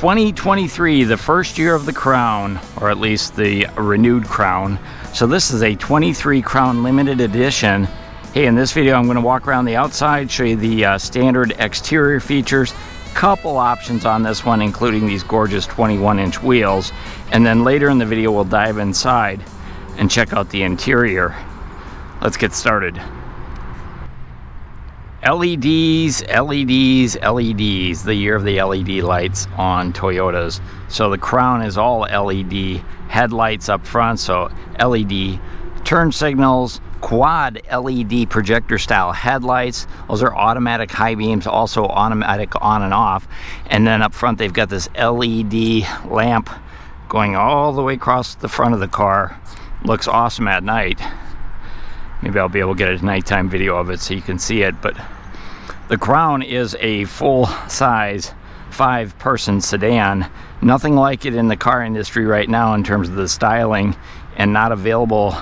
2023, the first year of the Crown, or at least the renewed Crown. So this is a 23 Crown limited edition. Hey, in this video I'm going to walk around the outside, show you the standard exterior features, couple options on this one including these gorgeous 21-inch wheels, and then later in the video we'll dive inside and check out the interior. Let's get started. LEDs, LEDs, LEDs, the year of the LED lights on Toyotas. So the Crown is all LED, headlights up front, so LED, turn signals, quad LED projector style headlights. Those are automatic high beams, also automatic on and off. And then up front they've got this LED lamp going all the way across the front of the car. Looks awesome at night. Maybe I'll be able to get a nighttime video of it so you can see it. But the Crown is a full-size 5-person sedan. Nothing like it in the car industry right now in terms of the styling, and not available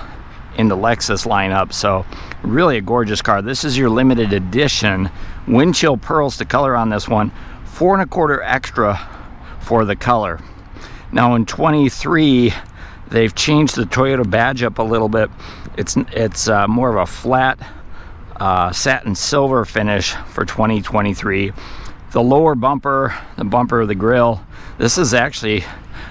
in the Lexus lineup. So really a gorgeous car. This is your limited edition. Windshield pearls to color on this one, 4 1/4 extra for the color. Now in 23 they've changed the Toyota badge up a little bit. It's more of a flat satin silver finish for 2023. The lower bumper, the bumper of the grille, this is actually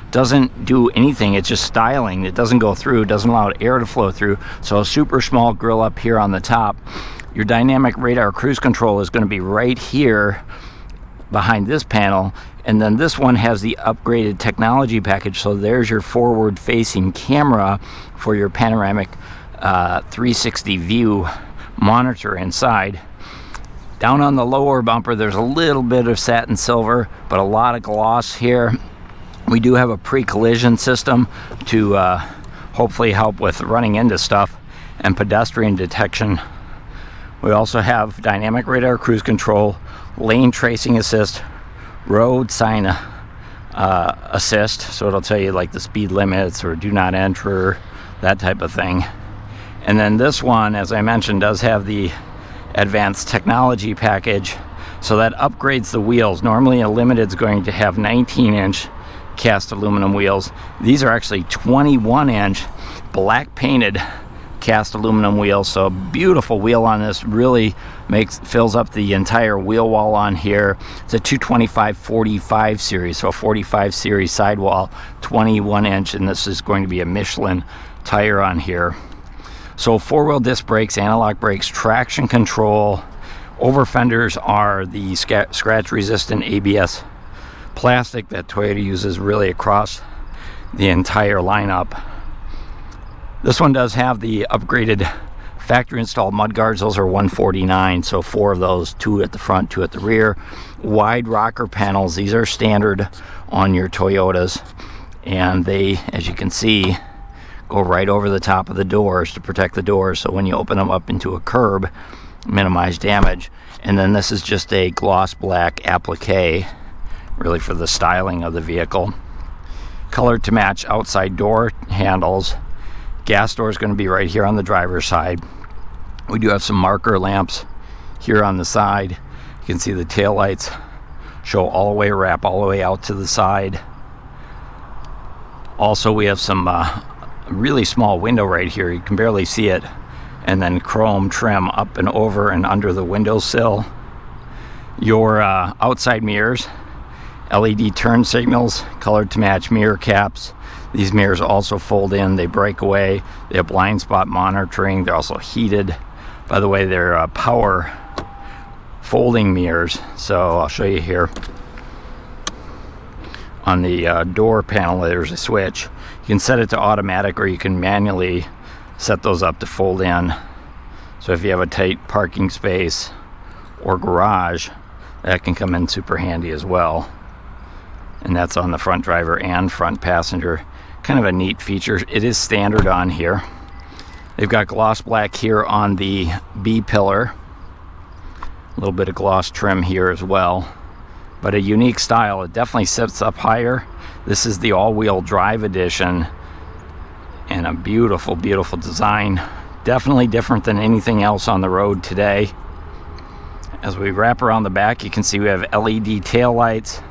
doesn't do anything. It's just styling. It doesn't go through, doesn't allow air to flow through. So a super small grille up here on the top. Your dynamic radar cruise control is going to be right here behind this panel. And then this one has the upgraded technology package. So there's your forward facing camera for your panoramic 360 view monitor inside. Down on the lower bumper there's a little bit of satin silver, but a lot of gloss here. We do have a pre-collision system to hopefully help with running into stuff and pedestrian detection. We also have dynamic radar cruise control, lane tracing assist, road sign assist, so it'll tell you like the speed limits or do not enter, that type of thing. And then this one, as I mentioned, does have the advanced technology package, so that upgrades the wheels. Normally a limited is going to have 19-inch cast aluminum wheels. These are actually 21-inch black painted cast aluminum wheels. So a beautiful wheel on this, really fills up the entire wheel wall on here. It's a 225/45 series, so a 45 series sidewall, 21-inch, and this is going to be a Michelin tire on here. So 4-wheel disc brakes, analog brakes, traction control. Over fenders are the scratch resistant ABS plastic that Toyota uses really across the entire lineup. This one does have the upgraded factory installed mud guards. Those are $149, so 4 of those, 2 at the front, 2 at the rear. Wide rocker panels, these are standard on your Toyotas, and they, as you can see, go right over the top of the doors to protect the doors, so when you open them up into a curb, minimize damage. And then this is just a gloss black applique, really for the styling of the vehicle. Colored to match outside door handles. Gas door is going to be right here on the driver's side. We do have some marker lamps here on the side. You can see the tail lights show all the way, wrap all the way out to the side. Also we have some really small window right here, you can barely see it, and then chrome trim up and over and under the windowsill. Your outside mirrors, LED turn signals, colored to match mirror caps. These mirrors also fold in, they break away, they have blind spot monitoring, they're also heated. By the way, they're power folding mirrors, so I'll show you here. On the door panel there's a switch. You can set it to automatic, or you can manually set those up to fold in. So if you have a tight parking space or garage, that can come in super handy as well. And that's on the front driver and front passenger. Kind of a neat feature. It is standard on here. They've got gloss black here on the B pillar. A little bit of gloss trim here as well. But a unique style. It definitely sits up higher. This is the all-wheel drive edition, and a beautiful, beautiful design. Definitely different than anything else on the road today. As we wrap around the back, you can see we have LED tail lights,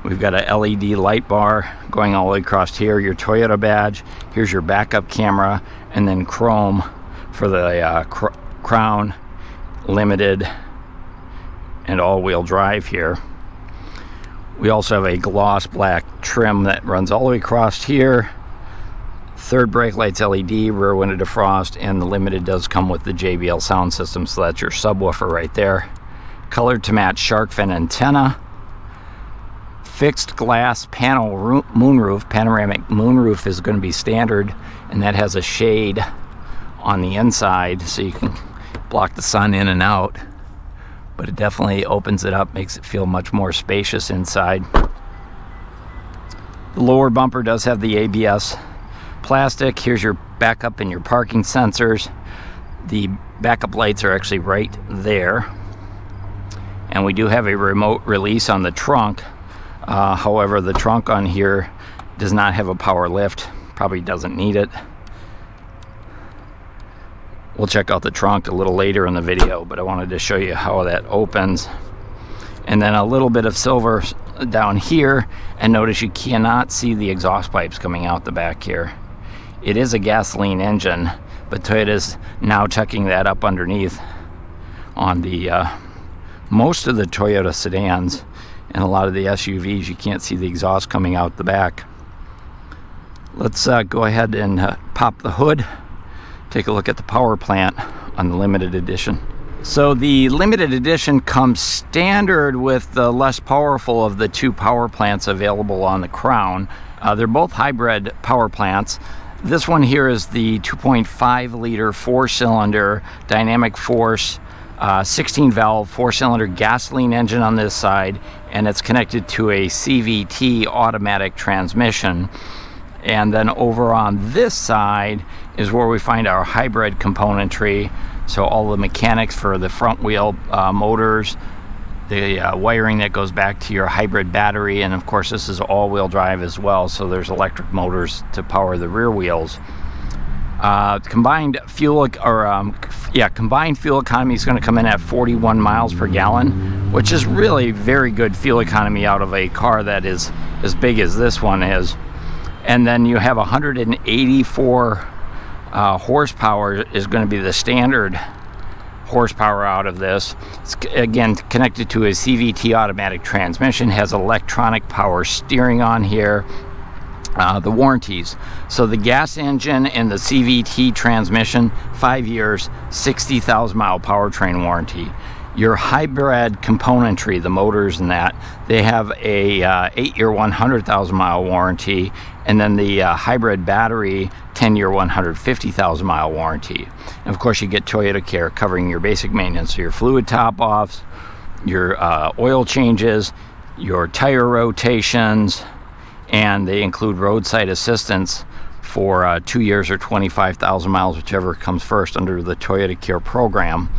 We've got a LED light bar going all the way across here, your Toyota badge. Here's your backup camera, and then chrome for the Crown, Limited, and all-wheel drive here. We also have a gloss black trim that runs all the way across here. Third brake lights LED, rear window defrost, and the Limited does come with the JBL sound system, so that's your subwoofer right there. Colored to match shark fin antenna. Fixed glass panel moonroof. Panoramic moonroof is going to be standard, and that has a shade on the inside so you can block the sun in and out. But it definitely opens it up, makes it feel much more spacious inside. The lower bumper does have the ABS plastic. Here's your backup and your parking sensors. The backup lights are actually right there. And we do have a remote release on the trunk. However, the trunk on here does not have a power lift. Probably doesn't need it. We'll check out the trunk a little later in the video, but I wanted to show you how that opens. And then a little bit of silver down here, and notice you cannot see the exhaust pipes coming out the back here. It is a gasoline engine, but Toyota's now checking that up underneath on the most of the Toyota sedans and a lot of the SUVs. You can't see the exhaust coming out the back. Let's go ahead and pop the hood. Take a look at the power plant on the limited edition. So the limited edition comes standard with the less powerful of the two power plants available on the Crown. They're both hybrid power plants. This one here is the 2.5 liter 4-cylinder dynamic force 16 valve 4-cylinder gasoline engine on this side, and it's connected to a CVT automatic transmission. And then over on this side is where we find our hybrid componentry. So all the mechanics for the front wheel motors, the wiring that goes back to your hybrid battery, and of course this is all-wheel drive as well, so there's electric motors to power the rear wheels. Combined fuel economy is going to come in at 41 miles per gallon, which is really very good fuel economy out of a car that is as big as this one is. And then you have 184 horsepower is going to be the standard horsepower out of this. It's again connected to a CVT automatic transmission, has electronic power steering on here. The warranties. So the gas engine and the CVT transmission, 5 years, 60,000 mile powertrain warranty. Your hybrid componentry, the motors and that, they have a 8-year, 100,000 mile warranty, and then the hybrid battery, 10-year, 150,000 mile warranty. And of course, you get Toyota Care covering your basic maintenance, so your fluid top-offs, your oil changes, your tire rotations, and they include roadside assistance for 2 years or 25,000 miles, whichever comes first under the Toyota Care program.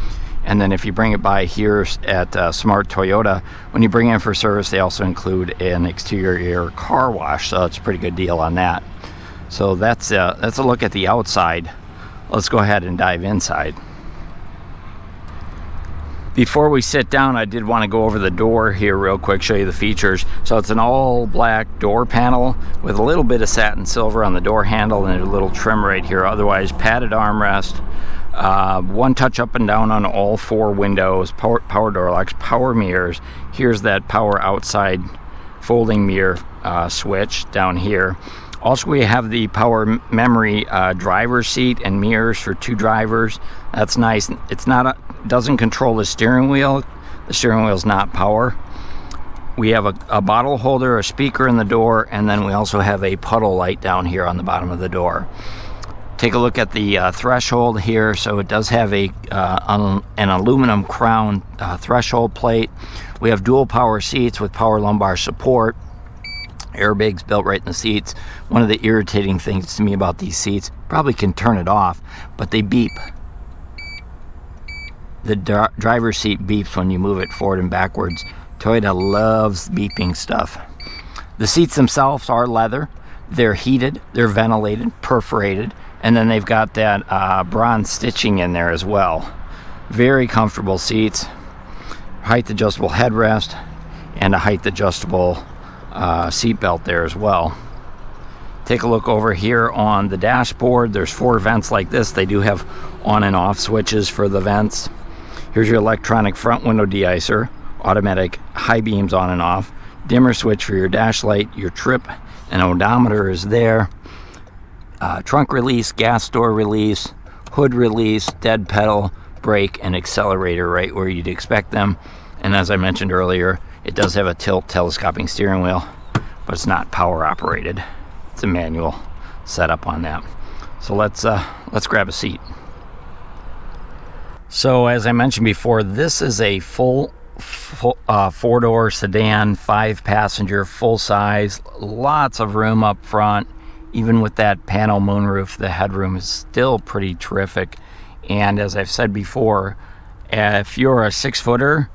And then if you bring it by here at Smart Toyota, when you bring in for service, they also include an exterior car wash, so it's a pretty good deal on that. So that's a look at the outside. Let's go ahead and dive inside. Before we sit down, I did want to go over the door here real quick, show you the features. So it's an all black door panel with a little bit of satin silver on the door handle and a little trim right here. Otherwise, padded armrest, one touch up and down on all 4 windows, power door locks, power mirrors. Here's that power outside folding mirror switch down here. Also, we have the power memory driver's seat and mirrors for 2 drivers. That's nice. It's not doesn't control the steering wheel. The steering wheel is not power. We have a bottle holder, a speaker in the door, and then we also have a puddle light down here on the bottom of the door. Take a look at the threshold here. So it does have an aluminum crown threshold plate. We have dual power seats with power lumbar support. Airbags built right in the seats. One of the irritating things to me about these seats, probably can turn it off, but they beep. The driver's seat beeps when you move it forward and backwards. Toyota loves beeping stuff. The seats themselves are leather. They're heated, they're ventilated, perforated, and then they've got that bronze stitching in there as well. Very comfortable seats. Height adjustable headrest and a height adjustable seat belt there as well. Take a look over here on the dashboard. There's 4 vents like this. They do have on and off switches for the vents. Here's your electronic front window de-icer, automatic high beams on and off, dimmer switch for your dash light, your trip and odometer is there, trunk release, gas door release, hood release, dead pedal, brake, and accelerator right where you'd expect them. And as I mentioned earlier, it does have a tilt telescoping steering wheel, but it's not power operated. It's a manual setup on that. So let's grab a seat. So as I mentioned before, this is a full 4-door sedan, 5-passenger, full size, lots of room up front. Even with that panel moonroof, the headroom is still pretty terrific. And as I've said before, if you're a 6-footer,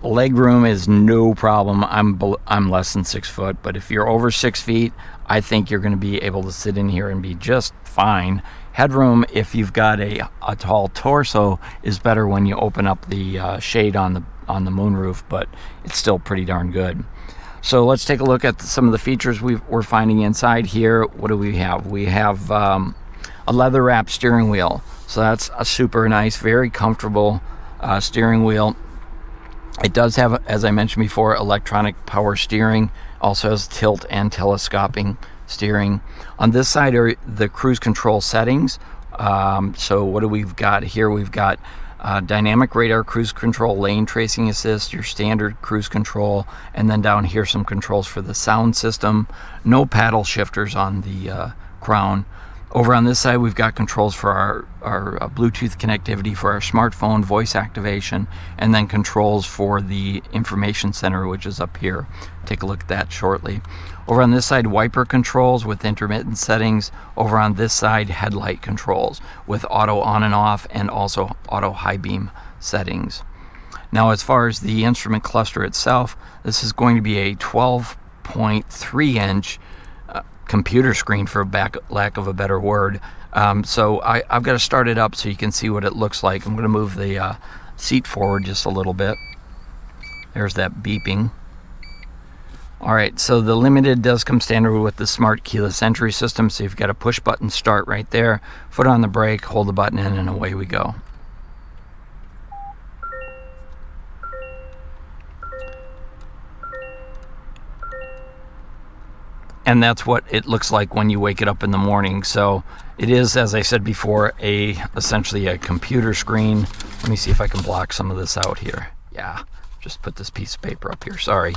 leg room is no problem. I'm less than 6 foot, but if you're over 6 feet, I think you're going to be able to sit in here and be just fine. Headroom, if you've got a tall torso, is better when you open up the shade on the moonroof, but it's still pretty darn good. So let's take a look at some of the features we're finding inside here. What do we have? We have a leather wrapped steering wheel. So that's a super nice, very comfortable steering wheel. It does have, as I mentioned before, electronic power steering. Also has tilt and telescoping steering. On this side are the cruise control settings. So what do we've got here? We've got dynamic radar cruise control, lane tracing assist, your standard cruise control, and then down here some controls for the sound system. No paddle shifters on the Crown. Over on this side, we've got controls for our Bluetooth connectivity for our smartphone, voice activation, and then controls for the information center, which is up here. Take a look at that shortly. Over on this side, wiper controls with intermittent settings. Over on this side, headlight controls with auto on and off and also auto high beam settings. Now, as far as the instrument cluster itself, this is going to be a 12.3-inch computer screen, for lack of a better word. So I've got to start it up so you can see what it looks like. I'm going to move the seat forward just a little bit. There's that beeping. Alright, so the Limited does come standard with the smart keyless entry system, so you've got a push button start right there, foot on the brake, hold the button in, and away we go. And that's what it looks like when you wake it up in the morning. So it is, as I said before, essentially a computer screen. Let me see if I can block some of this out here. Yeah, just put this piece of paper up here. Sorry.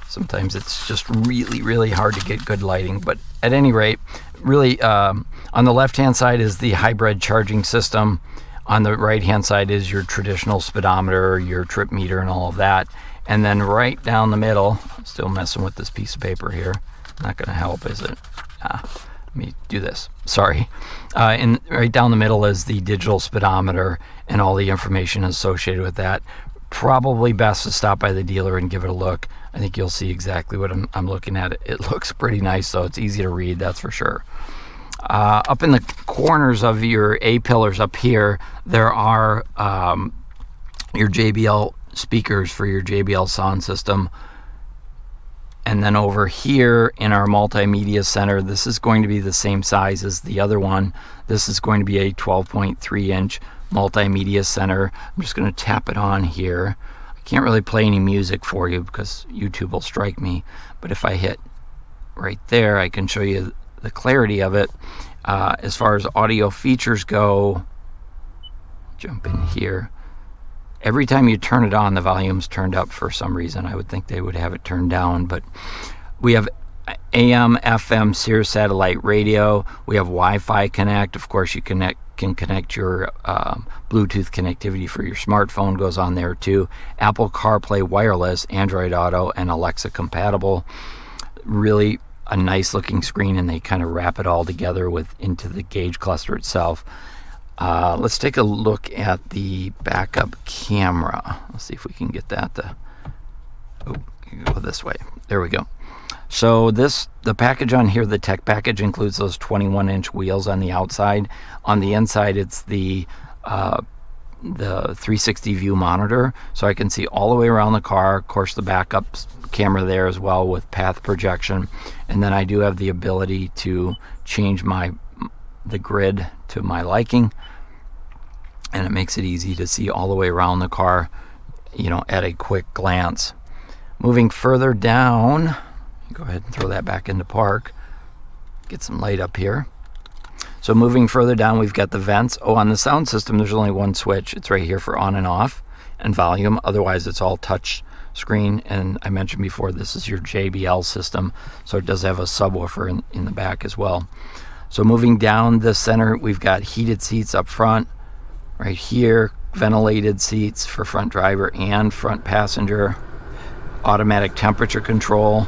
Sometimes it's just really, really hard to get good lighting. But at any rate, really, on the left-hand side is the hybrid charging system. On the right-hand side is your traditional speedometer, your trip meter, and all of that. And then right down the middle, I'm still messing with this piece of paper here. Not going to help, is it? Let me do this. Sorry. And right down the middle is the digital speedometer and all the information associated with that. Probably best to stop by the dealer and give it a look. I think you'll see exactly what I'm looking at. It looks pretty nice, though. It's easy to read, that's for sure. Up in the corners of your A-pillars up here, there are your JBL speakers for your JBL sound system. And then over here in our multimedia center, this is going to be the same size as the other one. This is going to be a 12.3-inch multimedia center. I'm just going to tap it on here. I can't really play any music for you because YouTube will strike me. But if I hit right there, I can show you the clarity of it. As far as audio features go, jump in here. Every time you turn it on, the volume's turned up for some reason. I would think they would have it turned down, but we have AM, FM, Sirius satellite radio. We have Wi-Fi Connect. Of course, you can connect your Bluetooth connectivity for your smartphone, goes on there too. Apple CarPlay wireless, Android Auto, and Alexa compatible. Really a nice looking screen, and they kind of wrap it all together into the gauge cluster itself. Let's take a look at the backup camera. Let's see if we can get that to go this way. There we go. So the package on here, the tech package, includes those 21-inch wheels on the outside. On the inside, it's the the 360 view monitor, so I can see all the way around the car. Of course, the backup camera there as well with path projection, and then I do have the ability to change the grid to my liking, and it makes it easy to see all the way around the car, you know, at a quick glance. Moving further down, go ahead and throw that back into park. Get some light up here. So moving further down, we've got the vents. Oh, on the sound system, there's only one switch. It's right here for on and off and volume. Otherwise, it's all touch screen. And I mentioned before, this is your JBL system, so it does have a subwoofer in the back as well. So moving down the center, we've got heated seats up front. Right here, ventilated seats for front driver and front passenger. Automatic temperature control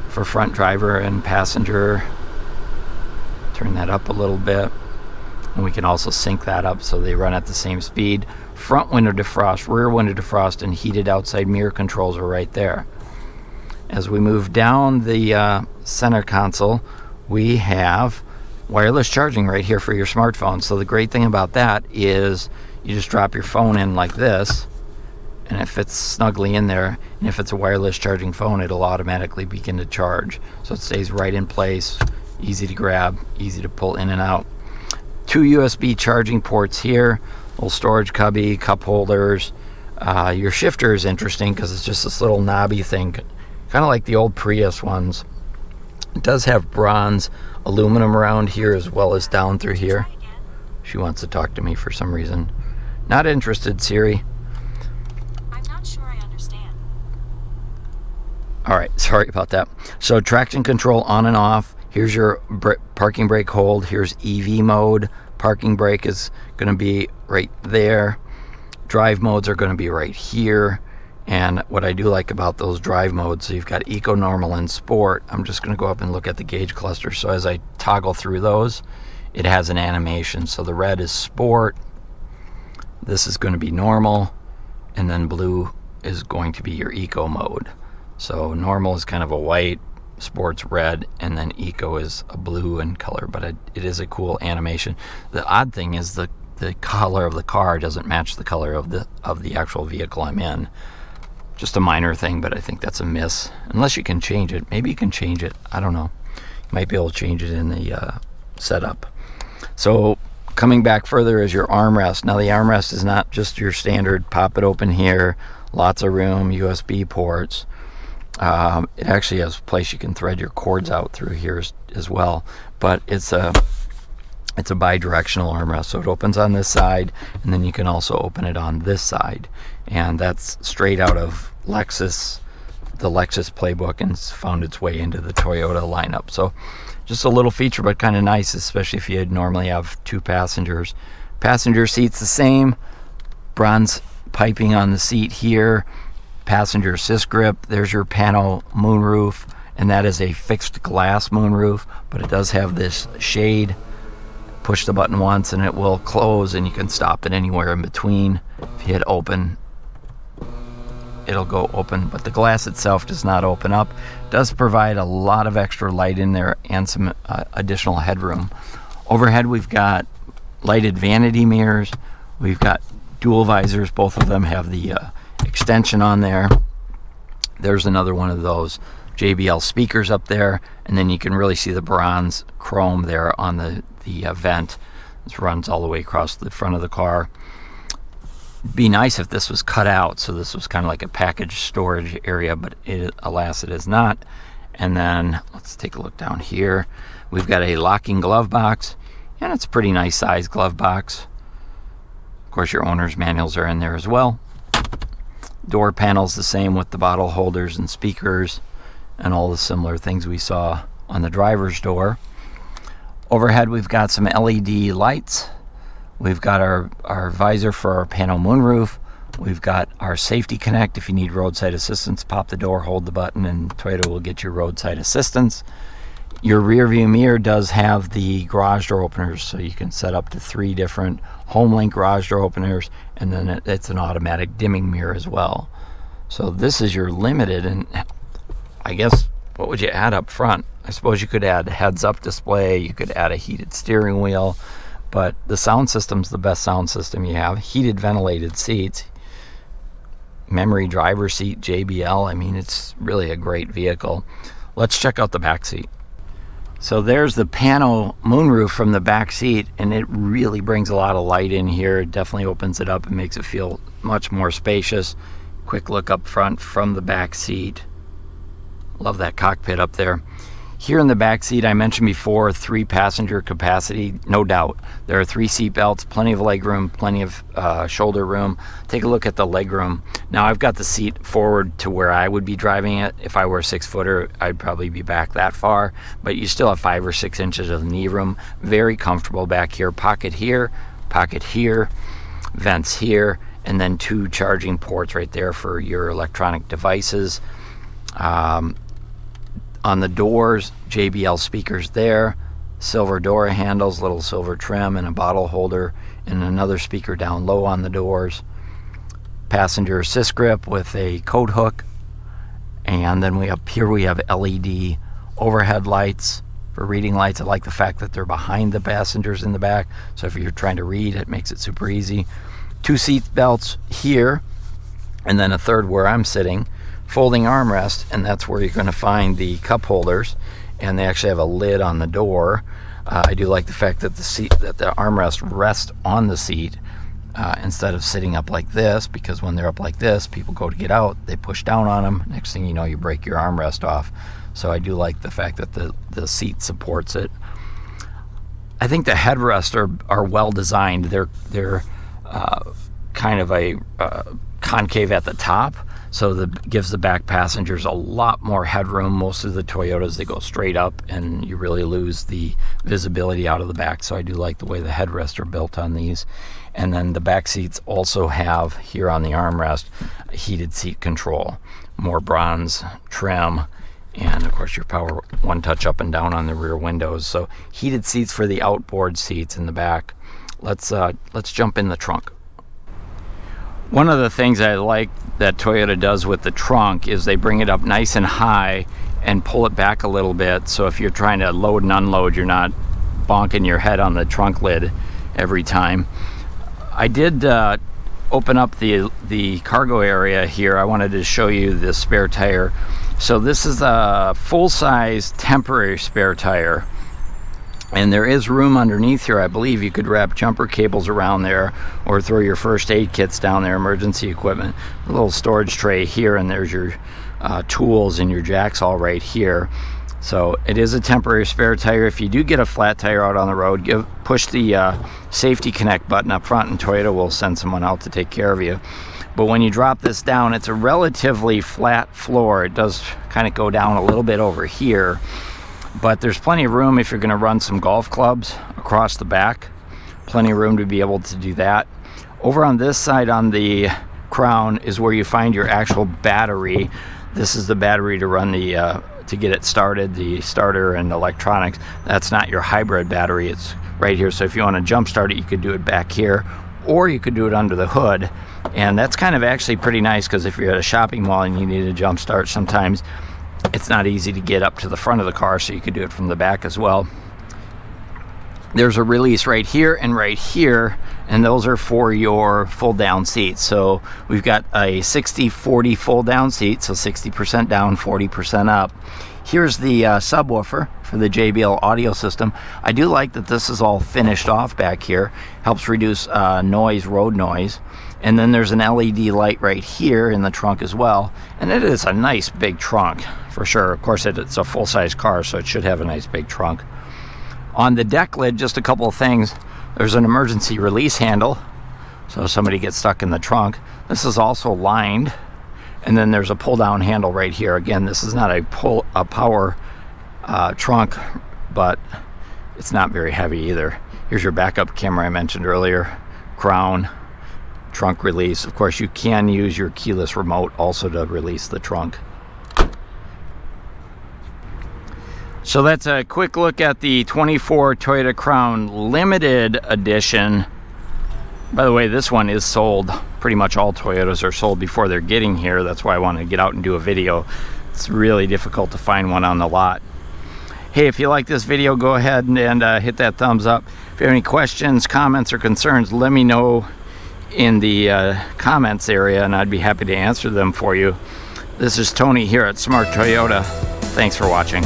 for front driver and passenger. Turn that up a little bit, and we can also sync that up so they run at the same speed. Front window defrost, rear window defrost, and heated outside mirror controls are right there. As we move down the center console, we have wireless charging right here for your smartphone. So the great thing about that is you just drop your phone in like this, and it fits snugly in there, and if it's a wireless charging phone, it'll automatically begin to charge. So it stays right in place. Easy to grab, easy to pull in and out. 2 USB charging ports here, little storage cubby, cup holders. Your shifter is interesting because it's just this little knobby thing, kind of like the old Prius ones. It does have bronze aluminum around here as well as down through here. She wants to talk to me for some reason. Not interested, Siri. I'm not sure I understand. All right, sorry about that. So traction control on and off. Here's your parking brake hold. Here's EV mode. Parking brake is going to be right there. Drive modes are going to be right here. And what I do like about those drive modes, so you've got Eco, Normal, and Sport. I'm just going to go up and look at the gauge cluster. So as I toggle through those, it has an animation. So the red is Sport. This is going to be Normal. And then blue is going to be your Eco mode. So Normal is kind of a white. Sport's red, and then Eco is a blue in color, but it is a cool animation. The odd thing is the color of the car doesn't match the color of the actual vehicle I'm in. Just a minor thing, but I think that's a miss. Unless you can change it. Maybe you can change it. I don't know. You might be able to change it in the setup. So coming back further is your armrest. Now the armrest is not just your standard pop it open here, lots of room, USB ports. It actually has a place you can thread your cords out through here as well, but it's a bi-directional armrest, so it opens on this side, and then you can also open it on this side, and that's straight out of the Lexus playbook, and it's found its way into the Toyota lineup. So just a little feature, but kind of nice, especially if you normally have 2 passengers. Passenger seat's the same, bronze piping on the seat here. Passenger assist grip. There's your pano moonroof, and that is a fixed glass moonroof, but it does have this shade. Push the button once and it will close, and you can stop it anywhere in between. If you hit open, it'll go open, but the glass itself does not open up. It does provide a lot of extra light in there and some additional headroom. Overhead, we've got lighted vanity mirrors. We've got dual visors. Both of them have the extension on there. There's another one of those JBL speakers up there, and then you can really see the bronze chrome there on the vent. This runs all the way across the front of the car. It'd be nice if this was cut out, so this was kind of like a package storage area, but alas, it is not. And then let's take a look down here. We've got a locking glove box, and it's a pretty nice size glove box. Of course, your owner's manuals are in there as well. Door panels the same with the bottle holders and speakers and all the similar things we saw on the driver's door. Overhead, we've got some LED lights. We've got our visor for our pano moonroof. We've got our safety connect. If you need roadside assistance, pop the door, hold the button, and Toyota will get you roadside assistance. Your rear view mirror does have the garage door openers, so you can set up to 3 different HomeLink garage door openers, and then it's an automatic dimming mirror as well. So this is your limited, and I guess what would you add up front? I suppose you could add a heads-up display, you could add a heated steering wheel, But the sound system's the best sound system you have. Heated, ventilated seats. Memory driver seat, JBL. I mean, it's really a great vehicle. Let's check out the back seat. So there's the pano moonroof from the back seat, and it really brings a lot of light in here. It definitely opens it up and makes it feel much more spacious. Quick look up front from the back seat. Love that cockpit up there. Here in the back seat, I mentioned before, 3 passenger capacity, no doubt. There are 3 seat belts, plenty of leg room, plenty of shoulder room. Take a look at the leg room. Now I've got the seat forward to where I would be driving it. If I were a 6-footer, I'd probably be back that far, but you still have 5 or 6 inches of knee room. Very comfortable back here. Pocket here, vents here, and then 2 charging ports right there for your electronic devices. On the doors, JBL speakers there, silver door handles, little silver trim, and a bottle holder, and another speaker down low on the doors. Passenger assist grip with a coat hook, and then up here we have LED overhead lights for reading lights. I like the fact that they're behind the passengers in the back, so if you're trying to read, it makes it super easy. 2 seat belts here, and then a third where I'm sitting. Folding armrest, and that's where you're going to find the cup holders, and they actually have a lid on the door. I do like the fact that the armrest rests on the seat instead of sitting up like this, because when they're up like this, people go to get out, they push down on them. Next thing you know, you break your armrest off. So I do like the fact that the seat supports it. I think the headrests are well designed. They're kind of a concave at the top, so that gives the back passengers a lot more headroom. Most of the Toyotas, they go straight up and you really lose the visibility out of the back. So I do like the way the headrests are built on these. And then the back seats also have, here on the armrest, heated seat control, more bronze trim, and of course your power one touch up and down on the rear windows. So heated seats for the outboard seats in the back. Let's jump in the trunk. One of the things I like that Toyota does with the trunk is they bring it up nice and high and pull it back a little bit, so if you're trying to load and unload, you're not bonking your head on the trunk lid every time. I did open up the cargo area here. I wanted to show you the spare tire. So this is a full-size temporary spare tire, and there is room underneath here. I believe you could wrap jumper cables around there or throw your first aid kits down there, emergency equipment. A little storage tray here, and there's your tools and your jacks all right here. So it is a temporary spare tire. If you do get a flat tire out on the road, push the safety connect button up front, and Toyota will send someone out to take care of you. But when you drop this down, it's a relatively flat floor. It does kind of go down a little bit over here, but there's plenty of room if you're going to run some golf clubs across the back. Plenty of room to be able to do that. Over on this side on the crown is where you find your actual battery. This is the battery to run to get it started, the starter and electronics. That's not your hybrid battery, it's right here. So if you want to jump start it, you could do it back here, or you could do it under the hood. And that's kind of actually pretty nice, because if you're at a shopping mall and you need a jump start, sometimes it's not easy to get up to the front of the car, so you could do it from the back as well. There's a release right here and right here, and those are for your fold down seats. So we've got a 60-40 fold down seat, so 60% down, 40% up. Here's the subwoofer for the JBL audio system. I do like that this is all finished off back here. Helps reduce noise, road noise. And then there's an LED light right here in the trunk as well. And it is a nice big trunk for sure. Of course, it's a full-size car, so it should have a nice big trunk. On the deck lid, just a couple of things. There's an emergency release handle, so if somebody gets stuck in the trunk. This is also lined. And then there's a pull-down handle right here. Again, this is not a power trunk, but it's not very heavy either. Here's your backup camera I mentioned earlier. Crown, trunk release. Of course, you can use your keyless remote also to release the trunk. So that's a quick look at the 24 Toyota Crown Limited Edition. By the way, this one is sold. Pretty much all Toyotas are sold before they're getting here. That's why I want to get out and do a video. It's really difficult to find one on the lot. Hey, if you like this video, go ahead and hit that thumbs up. If you have any questions, comments, or concerns, let me know in the comments area, and I'd be happy to answer them for you. This is Tony here at Smart Toyota. Thanks for watching.